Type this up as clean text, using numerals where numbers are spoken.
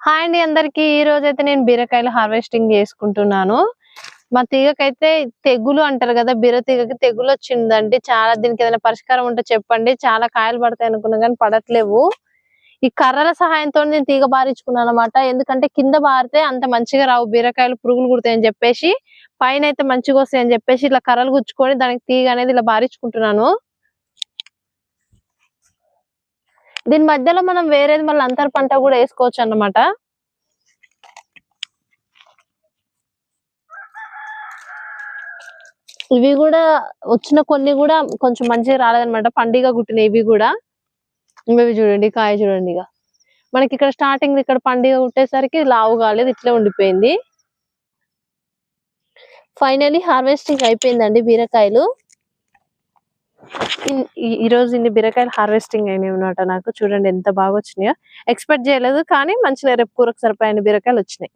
Hi అండి అందరికి. ఈ రోజైతే నేను బీరకాయలు హార్వెస్టింగ్ చేసుకుంటున్నాను. మా తీగకైతే తెగులు అంటారు కదా, బీర తీగకి తెగులు వచ్చిందండి. చాలా దీనికి ఏదైనా పరిష్కారం ఉంటే చెప్పండి. చాలా కాయలు పడతాయి అనుకున్నా కానీ పడట్లేవు. ఈ కర్రల సహాయంతో నేను తీగ బారించుకున్నాను అనమాట. ఎందుకంటే కింద బారితే అంత మంచిగా రావు బీరకాయలు, పురుగులు కుడతాయని చెప్పేసి, పైన అయితే మంచిగా వస్తాయని చెప్పేసి ఇట్లా కర్రలు గుచ్చుకొని దానికి తీగ అనేది ఇలా బారించుకుంటున్నాను. దీని మధ్యలో మనం వేరేది మళ్ళీ అంతర పంట కూడా వేసుకోవచ్చు అన్నమాట. ఇవి కూడా వచ్చిన కొన్ని కూడా కొంచెం మంచిగా రాలేదన్నమాట, పండుగ గుట్టిన ఇవి కూడా. ఇవి చూడండి, కాయ చూడండి. ఇక మనకి ఇక్కడ స్టార్టింగ్ ఇక్కడ పండుగ కుట్టేసరికి లావు కాలేదు, ఇట్లా ఉండిపోయింది. ఫైనలీ హార్వెస్టింగ్ అయిపోయిందండి బీరకాయలు. ఈ రోజు ఇన్ని బీరకాయలు హార్వెస్టింగ్ అయినాయి అన్నమాట. నాకు చూడండి ఎంత బాగా వచ్చినాయో. ఎక్స్పెక్ట్ చేయలేదు కానీ మంచిగా రేపు కూరకు సరిపోయిన బీరకాయలు వచ్చినాయి.